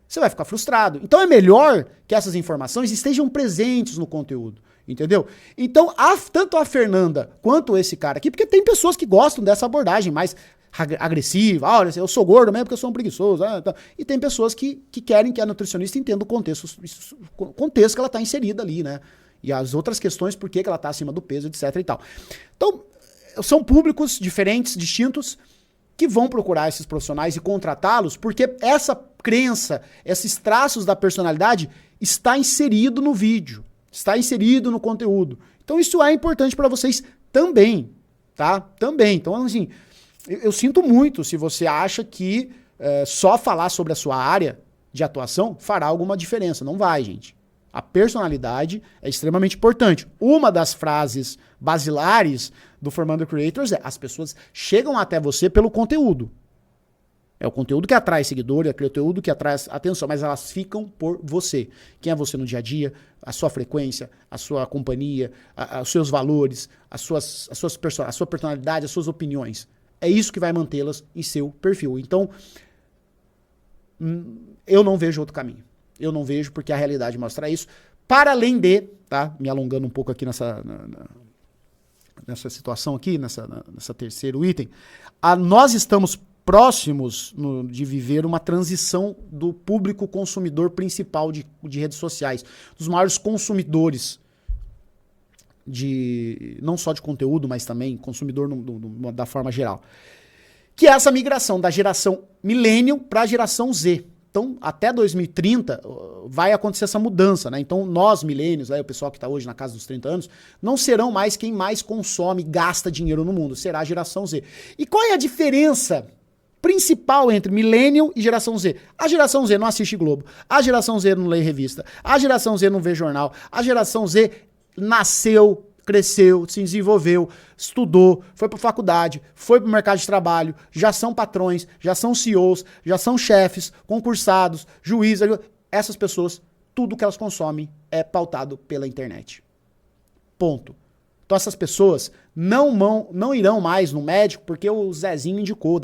você vai ficar frustrado. Então é melhor que essas informações estejam presentes no conteúdo, entendeu? Então, tanto a Fernanda quanto esse cara aqui, porque tem pessoas que gostam dessa abordagem mais agressiva, olha, eu sou gordo mesmo porque eu sou um preguiçoso, e tem pessoas que querem que a nutricionista entenda o contexto que ela está inserida ali, né? E as outras questões, por que ela está acima do peso, etc e tal. Então, são públicos diferentes, distintos, que vão procurar esses profissionais e contratá-los, porque essa crença, esses traços da personalidade está inserido no vídeo, está inserido no conteúdo. Então isso é importante para vocês também, tá? Também. Então, assim, eu sinto muito se você acha que só falar sobre a sua área de atuação fará alguma diferença. Não vai, gente. A personalidade é extremamente importante. Uma das frases basilares do Formando Creators é: as pessoas chegam até você pelo conteúdo. É o conteúdo que atrai seguidor, é o conteúdo que atrai atenção, mas elas ficam por você. Quem é você no dia a dia, a sua frequência, a sua companhia, os seus valores, a sua personalidade, as suas opiniões. É isso que vai mantê-las em seu perfil. Então, eu não vejo outro caminho. Eu não vejo, porque a realidade mostra isso. Para além de, tá? Me alongando um pouco aqui nessa situação aqui, nessa terceiro item, nós estamos próximos de viver uma transição do público consumidor principal de redes sociais, dos maiores consumidores não só de conteúdo, mas também consumidor da forma geral, que é essa migração da geração millennial para a geração Z. Então, até 2030, vai acontecer essa mudança, né? Então, nós, milênios, o pessoal que está hoje na casa dos 30 anos, não serão mais quem mais consome, gasta dinheiro no mundo, será a geração Z. E qual é a diferença principal entre millennial e geração Z? A geração Z não assiste Globo, a geração Z não lê revista, a geração Z não vê jornal, a geração Z nasceu, cresceu, se desenvolveu, estudou, foi para faculdade, foi para o mercado de trabalho, já são patrões, já são CEOs, já são chefes, concursados, juízes. Essas pessoas, tudo que elas consomem é pautado pela internet. Ponto. Então essas pessoas não irão mais no médico porque o Zezinho indicou.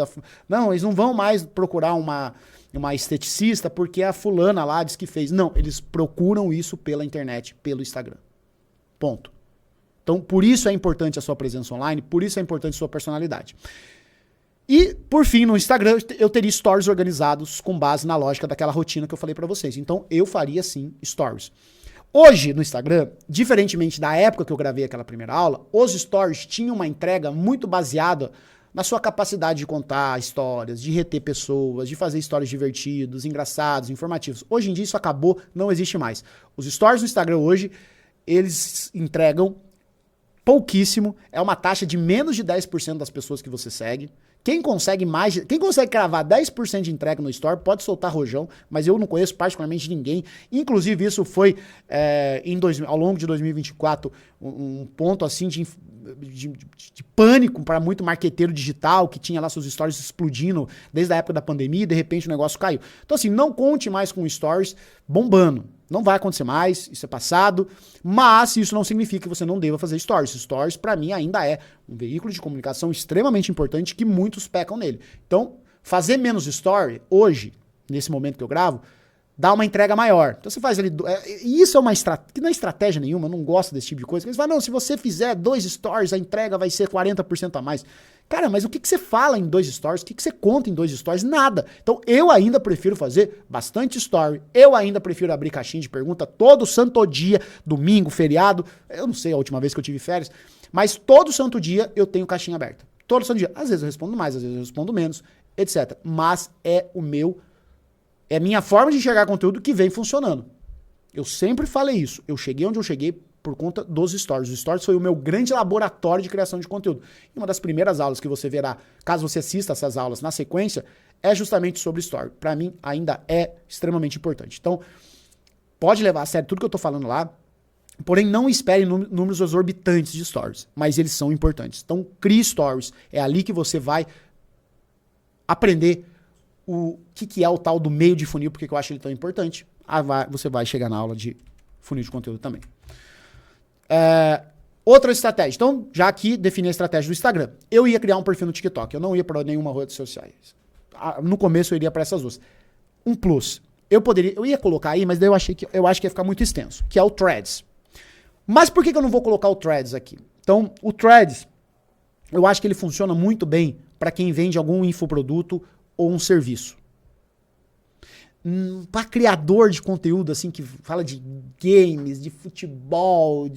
Não, eles não vão mais procurar uma esteticista porque a fulana lá diz que fez. Não, eles procuram isso pela internet, pelo Instagram. Ponto. Então, por isso é importante a sua presença online, por isso é importante a sua personalidade. E, por fim, no Instagram, eu teria stories organizados com base na lógica daquela rotina que eu falei pra vocês. Então, eu faria, sim, stories. Hoje, no Instagram, diferentemente da época que eu gravei aquela primeira aula, os stories tinham uma entrega muito baseada na sua capacidade de contar histórias, de reter pessoas, de fazer stories divertidos, engraçados, informativos. Hoje em dia, isso acabou, não existe mais. Os stories no Instagram hoje, eles entregam pouquíssimo, é uma taxa de menos de 10% das pessoas que você segue. Quem consegue cravar 10% de entrega no Store pode soltar rojão, mas eu não conheço particularmente ninguém. Inclusive, isso foi ao longo de 2024 um ponto assim de pânico para muito marqueteiro digital que tinha lá seus stories explodindo desde a época da pandemia e de repente o negócio caiu. Então assim, não conte mais com stories bombando. Não vai acontecer mais, isso é passado, mas isso não significa que você não deva fazer stories. Stories, para mim, ainda é um veículo de comunicação extremamente importante que muitos pecam nele. Então, fazer menos story, hoje, nesse momento que eu gravo, dá uma entrega maior. Então, você faz ali... E isso é uma estratégia, que não é estratégia nenhuma, eu não gosto desse tipo de coisa. Eles falam, não, se você fizer 2 stories, a entrega vai ser 40% a mais. Cara, mas o que você fala em 2 stories? O que você conta em 2 stories? Nada. Então, eu ainda prefiro fazer bastante story. Eu ainda prefiro abrir caixinha de pergunta todo santo dia, domingo, feriado. Eu não sei a última vez que eu tive férias, mas todo santo dia eu tenho caixinha aberta. Todo santo dia. Às vezes eu respondo mais, às vezes eu respondo menos, etc. Mas é a minha forma de enxergar conteúdo que vem funcionando. Eu sempre falei isso. Eu cheguei onde eu cheguei por conta dos stories. Os stories foi o meu grande laboratório de criação de conteúdo. E uma das primeiras aulas que você verá, caso você assista essas aulas na sequência, é justamente sobre story. Para mim, ainda é extremamente importante. Então, pode levar a sério tudo que eu tô falando lá. Porém, não espere números exorbitantes de stories, mas eles são importantes. Então, crie stories. É ali que você vai aprender o que é o tal do meio de funil, porque eu acho ele tão importante. Você vai chegar na aula de funil de conteúdo também. Outra estratégia. Então, já aqui defini a estratégia do Instagram. Eu ia criar um perfil no TikTok. Eu não ia para nenhuma rede social. No começo eu iria para essas duas. Um plus. Eu ia colocar aí, mas daí eu acho que ia ficar muito extenso, que é o Threads. Mas por que eu não vou colocar o Threads aqui? Então, o Threads, eu acho que ele funciona muito bem para quem vende algum infoproduto ou um serviço. Para criador de conteúdo, assim, que fala de games, de futebol,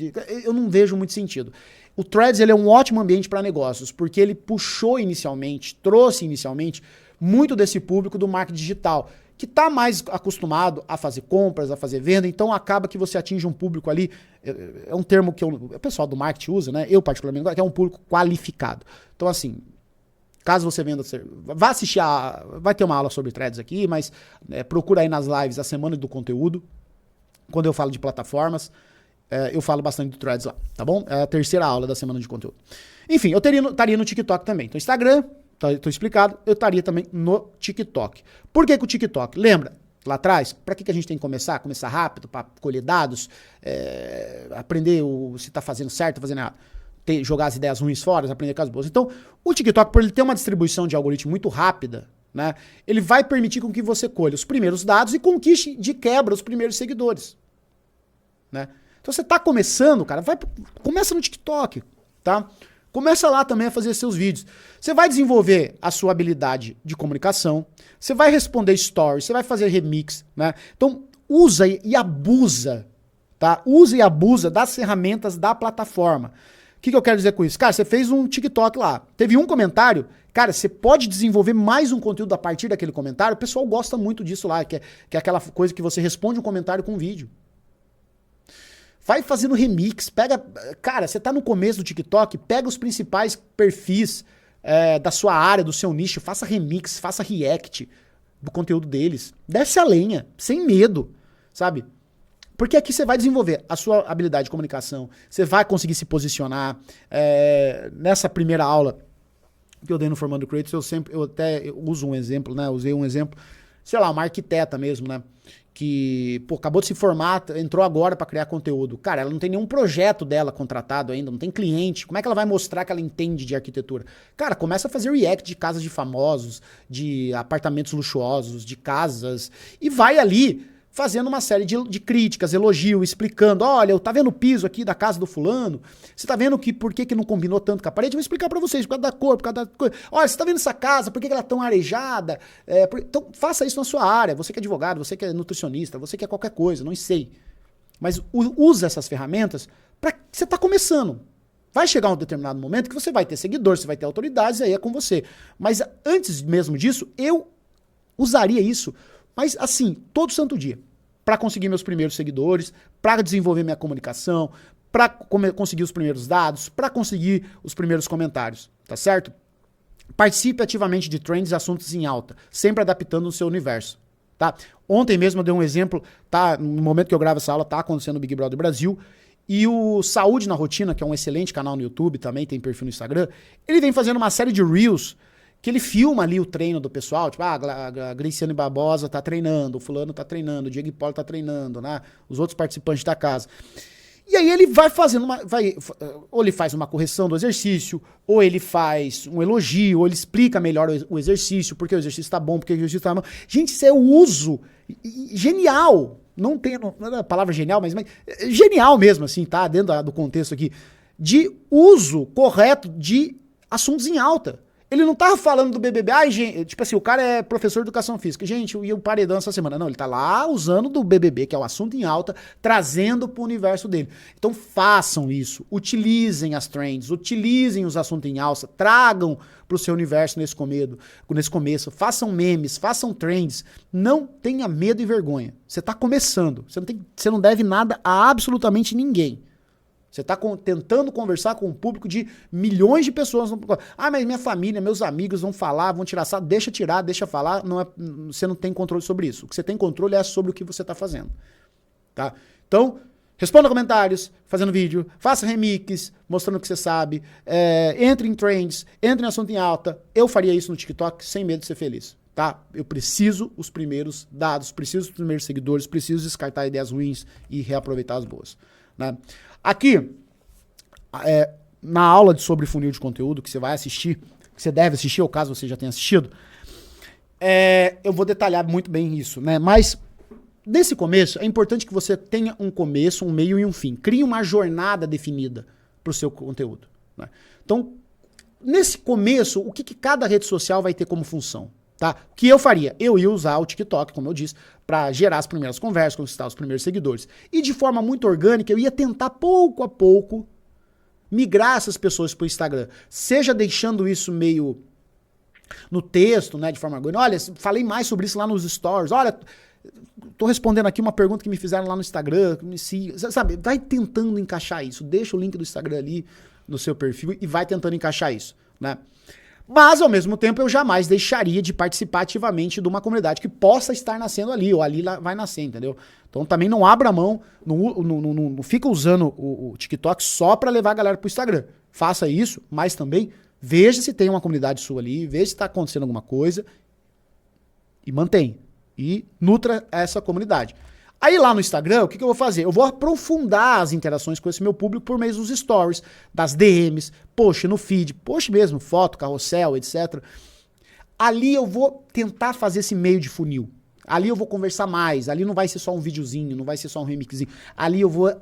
eu não vejo muito sentido. O Threads, ele é um ótimo ambiente para negócios, porque ele trouxe inicialmente, muito desse público do marketing digital, que está mais acostumado a fazer compras, a fazer venda, então acaba que você atinge um público ali, é um termo que o pessoal do marketing usa, né? Eu particularmente, que é um público qualificado. Então assim, caso você venda, vá assistir vai ter uma aula sobre Threads aqui, mas procura aí nas lives a semana do conteúdo, quando eu falo de plataformas, eu falo bastante do Threads lá, tá bom? É a terceira aula da semana de conteúdo. Enfim, eu estaria no TikTok também. Então Instagram, tô explicado, eu estaria também no TikTok. Por que o TikTok? Lembra, lá atrás, para que a gente tem que começar? Começar rápido, para colher dados, aprender se tá fazendo certo, fazendo errado. Jogar as ideias ruins fora, aprender com as boas. Então, o TikTok, por ele ter uma distribuição de algoritmo muito rápida, né, ele vai permitir com que você colha os primeiros dados e conquiste de quebra os primeiros seguidores. Né? Então, você tá começando, cara, começa no TikTok, tá? Começa lá também a fazer seus vídeos. Você vai desenvolver a sua habilidade de comunicação, você vai responder stories, você vai fazer remix, né? Então, usa e abusa, tá? Usa e abusa das ferramentas da plataforma. O que eu quero dizer com isso? Cara, você fez um TikTok lá, teve um comentário, cara, você pode desenvolver mais um conteúdo a partir daquele comentário, o pessoal gosta muito disso lá, que é aquela coisa que você responde um comentário com um vídeo. Vai fazendo remix, cara, você tá no começo do TikTok, pega os principais perfis da sua área, do seu nicho, faça remix, faça react do conteúdo deles. Desce a lenha, sem medo, sabe? Porque aqui você vai desenvolver a sua habilidade de comunicação, você vai conseguir se posicionar. Nessa primeira aula que eu dei no Formando Creators, eu uso um exemplo, né? Usei um exemplo, sei lá, uma arquiteta mesmo, né? Que, acabou de se formar, entrou agora para criar conteúdo. Cara, ela não tem nenhum projeto dela contratado ainda, não tem cliente. Como é que ela vai mostrar que ela entende de arquitetura? Cara, começa a fazer react de casas de famosos, de apartamentos luxuosos, de casas, e vai ali fazendo uma série de críticas, elogio, explicando, olha, tá vendo o piso aqui da casa do fulano? Você tá vendo por que não combinou tanto com a parede? Eu vou explicar pra vocês, por causa da cor, por causa da coisa. Olha, você tá vendo essa casa, por que ela é tão arejada? Então, faça isso na sua área. Você que é advogado, você que é nutricionista, você que é qualquer coisa, não sei. Mas usa essas ferramentas pra... Você tá começando. Vai chegar um determinado momento que você vai ter seguidores, você vai ter autoridades, aí é com você. Mas antes mesmo disso, eu usaria isso, mas assim, todo santo dia. Para conseguir meus primeiros seguidores, para desenvolver minha comunicação, para conseguir os primeiros dados, para conseguir os primeiros comentários, tá certo? Participe ativamente de trends e assuntos em alta, sempre adaptando o seu universo, tá? Ontem mesmo eu dei um exemplo, tá? No momento que eu gravo essa aula, tá acontecendo o Big Brother Brasil, e o Saúde na Rotina, que é um excelente canal no YouTube, também tem perfil no Instagram, ele vem fazendo uma série de Reels, que ele filma ali o treino do pessoal, tipo, a Graciane Barbosa tá treinando, o fulano tá treinando, o Diego Hipólito tá treinando, né? Os outros participantes da casa. E aí ele vai fazendo ou ele faz uma correção do exercício, ou ele faz um elogio, ou ele explica melhor o exercício, porque o exercício tá bom, porque o exercício tá bom. Gente, isso é o uso genial, não é a palavra genial, mas genial mesmo, assim, tá? Dentro do contexto aqui, de uso correto de assuntos em alta. Ele não tava falando do BBB, gente, tipo assim, o cara é professor de educação física. Gente, eu ia um paredão essa semana. Não, ele tá lá usando do BBB, que é o assunto em alta, trazendo pro universo dele. Então façam isso, utilizem as trends, utilizem os assuntos em alta, tragam pro seu universo nesse começo, façam memes, façam trends. Não tenha medo e vergonha. Você tá começando, você não deve nada a absolutamente ninguém. Você está tentando conversar com um público de milhões de pessoas. Mas minha família, meus amigos vão falar, vão tirar sarro. Deixa tirar, deixa falar. Você não tem controle sobre isso. O que você tem controle é sobre o que você está fazendo. Tá? Então, Responda comentários, fazendo vídeo, faça remix, mostrando o que você sabe, entre em trends, entre em assunto em alta. Eu faria isso no TikTok sem medo de ser feliz, tá? Eu preciso os primeiros dados, preciso os primeiros seguidores, preciso descartar ideias ruins e reaproveitar as boas, né? Aqui, na aula sobre funil de conteúdo que você vai assistir, que você deve assistir, ou caso você já tenha assistido, eu vou detalhar muito bem isso, né? Mas nesse começo, é importante que você tenha um começo, um meio e um fim. Crie uma jornada definida para o seu conteúdo, né? Então, nesse começo, o que cada rede social vai ter como função? Tá? O que eu faria? Eu ia usar o TikTok, como eu disse, para gerar as primeiras conversas, conquistar os primeiros seguidores. E de forma muito orgânica, eu ia tentar pouco a pouco migrar essas pessoas para o Instagram. Seja deixando isso meio no texto, né, de forma orgânica. Olha, falei mais sobre isso lá nos stories. Olha, tô respondendo aqui uma pergunta que me fizeram lá no Instagram. Sabe, vai tentando encaixar isso. Deixa o link do Instagram ali no seu perfil e vai tentando encaixar isso, né? Mas, ao mesmo tempo, eu jamais deixaria de participar ativamente de uma comunidade que possa estar nascendo ali, ou ali vai nascer, entendeu? Então, também não abra mão, não fica usando o TikTok só para levar a galera pro Instagram. Faça isso, mas também veja se tem uma comunidade sua ali, veja se está acontecendo alguma coisa e mantém. E nutra essa comunidade. Aí lá no Instagram, o que eu vou fazer? Eu vou aprofundar as interações com esse meu público por meio dos stories, das DMs, post no feed, post mesmo, foto, carrossel, etc. Ali eu vou tentar fazer esse meio de funil. Ali eu vou conversar mais, ali não vai ser só um videozinho, não vai ser só um remixzinho. Ali eu vou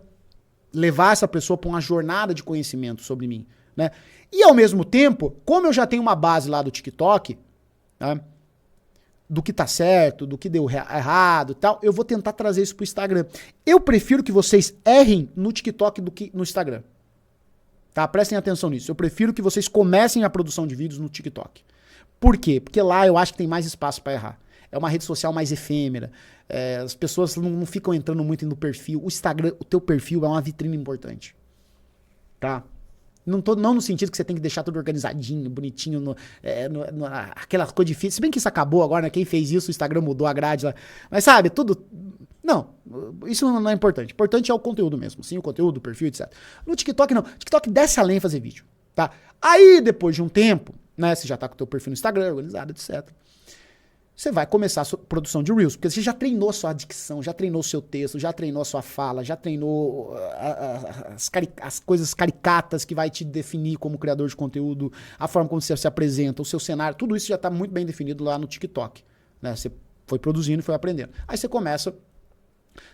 levar essa pessoa para uma jornada de conhecimento sobre mim, né? E ao mesmo tempo, como eu já tenho uma base lá do TikTok, né, do que tá certo, do que deu errado e tal, eu vou tentar trazer isso pro Instagram. Eu prefiro que vocês errem no TikTok do que no Instagram. Tá? Prestem atenção nisso. Eu prefiro que vocês comecem a produção de vídeos no TikTok. Por quê? Porque lá eu acho que tem mais espaço para errar. É uma rede social mais efêmera. As pessoas não ficam entrando muito no perfil. O Instagram, o teu perfil é uma vitrine importante. Tá? Não no sentido que você tem que deixar tudo organizadinho, bonitinho, aquela coisa difícil. Se bem que isso acabou agora, né? Quem fez isso, o Instagram mudou a grade lá. Mas sabe, tudo... Não, isso não é importante. Importante é o conteúdo mesmo. Sim, o conteúdo, o perfil, etc. No TikTok, não. TikTok desce além fazer vídeo, tá? Aí, depois de um tempo, né? Você já tá com o teu perfil no Instagram organizado, etc. Você vai começar a sua produção de Reels, porque você já treinou a sua dicção, já treinou o seu texto, já treinou a sua fala, já treinou as coisas caricatas que vai te definir como criador de conteúdo, a forma como você se apresenta, o seu cenário, tudo isso já está muito bem definido lá no TikTok, né? Você foi produzindo e foi aprendendo. Aí você começa,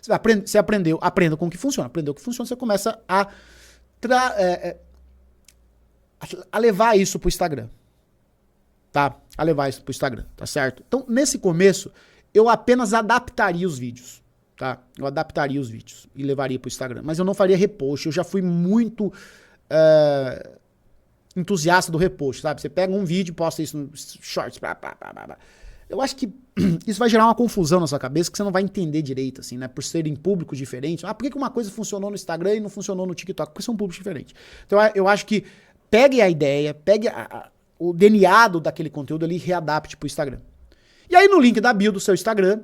você aprenda com o que funciona, aprendeu o que funciona, você começa a levar isso pro Instagram. Tá? A levar isso pro Instagram, tá certo? Então, nesse começo, eu apenas adaptaria os vídeos, tá? Eu adaptaria os vídeos e levaria pro Instagram. Mas eu não faria repost. Eu já fui muito entusiasta do repost, sabe? Você pega um vídeo e posta isso no shorts, Eu acho que isso vai gerar uma confusão na sua cabeça que você não vai entender direito, assim, né? Por serem públicos diferentes. Por que uma coisa funcionou no Instagram e não funcionou no TikTok? Porque são públicos diferentes. Então, eu acho que pegue a ideia, pegue o DNA daquele conteúdo ali e readapte pro Instagram. E aí no link da bio do seu Instagram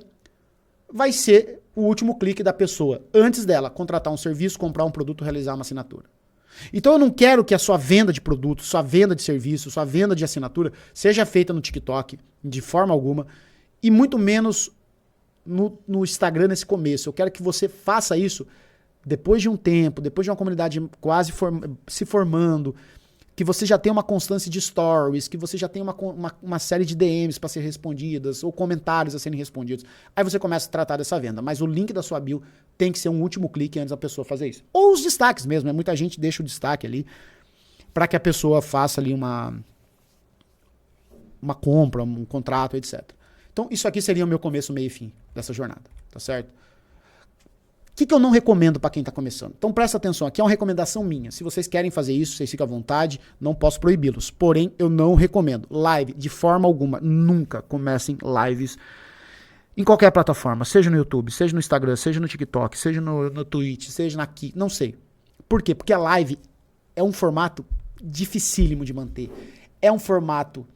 vai ser o último clique da pessoa, antes dela contratar um serviço, comprar um produto, realizar uma assinatura. Então eu não quero que a sua venda de produto, sua venda de serviço, sua venda de assinatura seja feita no TikTok, de forma alguma, e muito menos no Instagram nesse começo. Eu quero que você faça isso depois de um tempo, depois de uma comunidade quase se formando, que você já tem uma constância de stories, que você já tem uma série de DMs para ser respondidas, ou comentários a serem respondidos. Aí você começa a tratar dessa venda. Mas o link da sua bio tem que ser um último clique antes da pessoa fazer isso. Ou os destaques mesmo, né? Muita gente deixa o destaque ali para que a pessoa faça ali uma compra, um contrato, etc. Então isso aqui seria o meu começo, meio e fim dessa jornada, tá certo? O que eu não recomendo para quem está começando? Então presta atenção, aqui é uma recomendação minha. Se vocês querem fazer isso, vocês ficam à vontade, não posso proibi-los. Porém, eu não recomendo. Live, de forma alguma, nunca comecem lives em qualquer plataforma. Seja no YouTube, seja no Instagram, seja no TikTok, seja no Twitch, seja aqui, não sei. Por quê? Porque a live é um formato dificílimo de manter. É um formato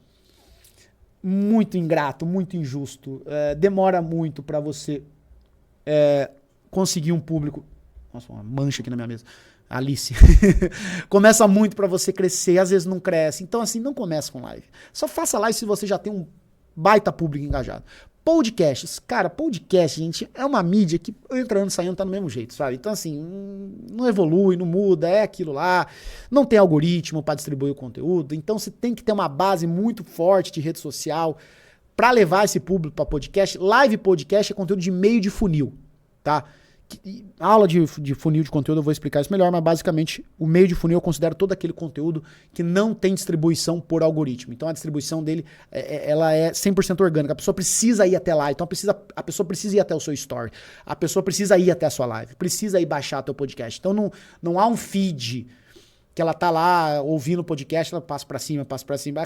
muito ingrato, muito injusto. Demora muito para você... conseguir um público Nossa, uma mancha aqui na minha mesa. Alice. Começa muito pra você crescer, às vezes não cresce. Então, assim, não começa com live. Só faça live se você já tem um baita público engajado. Podcasts. Cara, podcast, gente, é uma mídia que entrando e saindo tá no mesmo jeito, sabe? Então, assim, não evolui, não muda, é aquilo lá. Não tem algoritmo pra distribuir o conteúdo. Então, você tem que ter uma base muito forte de rede social pra levar esse público pra podcast. Live podcast é conteúdo de meio de funil, tá? Aula de funil de conteúdo eu vou explicar isso melhor, mas basicamente o meio de funil eu considero todo aquele conteúdo que não tem distribuição por algoritmo. Então a distribuição dele ela é 100% orgânica. A pessoa precisa ir até lá, então a pessoa precisa ir até o seu story, a pessoa precisa ir até a sua live, precisa ir baixar teu podcast. Então não há um feed que ela tá lá ouvindo o podcast, ela passa pra cima,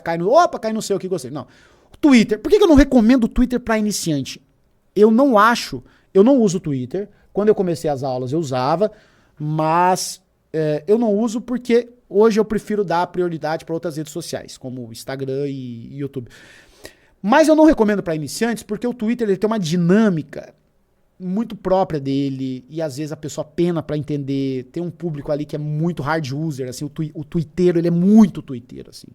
cai no seu que gostei. Não. Twitter. Por que eu não recomendo o Twitter para iniciante? Eu não uso o Twitter. Quando eu comecei as aulas eu usava, mas eu não uso porque hoje eu prefiro dar prioridade para outras redes sociais, como Instagram e YouTube. Mas eu não recomendo para iniciantes porque o Twitter ele tem uma dinâmica muito própria dele e às vezes a pessoa pena para entender. Tem um público ali que é muito hard user, assim, o twitteiro, ele é muito twitteiro, assim.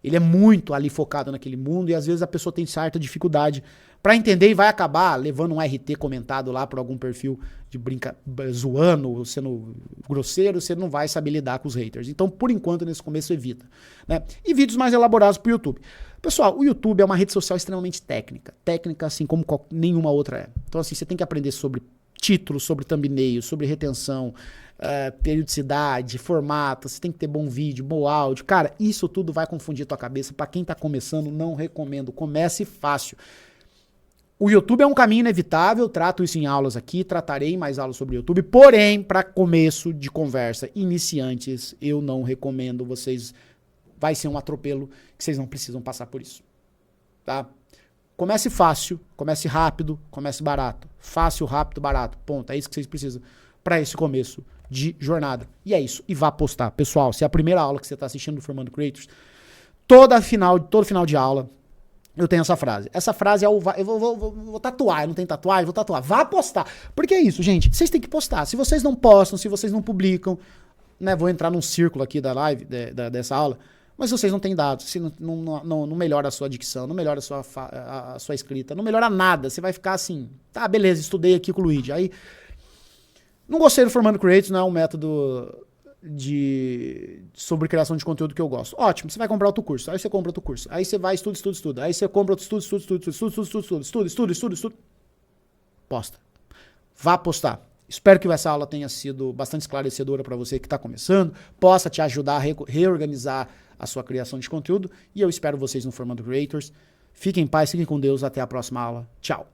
Ele é muito ali focado naquele mundo e às vezes a pessoa tem certa dificuldade pra entender e vai acabar levando um RT comentado lá por algum perfil de zoando, sendo grosseiro, você não vai saber lidar com os haters. Então, por enquanto, nesse começo, evita. Né? E vídeos mais elaborados pro YouTube. Pessoal, o YouTube é uma rede social extremamente técnica. Técnica, assim como nenhuma outra é. Então, assim, você tem que aprender sobre títulos, sobre thumbnail, sobre retenção, periodicidade, formato, você tem que ter bom vídeo, bom áudio. Cara, isso tudo vai confundir tua cabeça. Pra quem tá começando, não recomendo. Comece fácil. O YouTube é um caminho inevitável, trato isso em aulas aqui, tratarei mais aulas sobre o YouTube, porém, para começo de conversa, iniciantes, eu não recomendo vocês, vai ser um atropelo que vocês não precisam passar por isso, tá? Comece fácil, comece rápido, comece barato. Fácil, rápido, barato, ponto, é isso que vocês precisam para esse começo de jornada. E é isso, e vá postar. Pessoal, se é a primeira aula que você está assistindo do Formando Creators, todo final de aula, eu tenho essa frase. Essa frase é o... Eu vou tatuar, eu não tenho tatuagem, vou tatuar. Vá postar. Porque é isso, gente. Vocês têm que postar. Se vocês não postam, se vocês não publicam, né? Vou entrar num círculo aqui da live, dessa aula. Mas se vocês não têm dados, se não melhora a sua dicção, não melhora a sua escrita, não melhora nada. Você vai ficar assim, tá, beleza, estudei aqui com o Luigi. Aí, não gostei do Formando Creators, não é um método sobre criação de conteúdo que eu gosto. Ótimo, você vai comprar outro curso. Aí você compra outro curso. Aí você vai, estuda. Aí você compra outro estuda. Posta. Vá postar. Espero que essa aula tenha sido bastante esclarecedora para você que está começando, possa te ajudar a reorganizar a sua criação de conteúdo. E eu espero vocês no Formando Creators. Fiquem em paz, fiquem com Deus. Até a próxima aula. Tchau.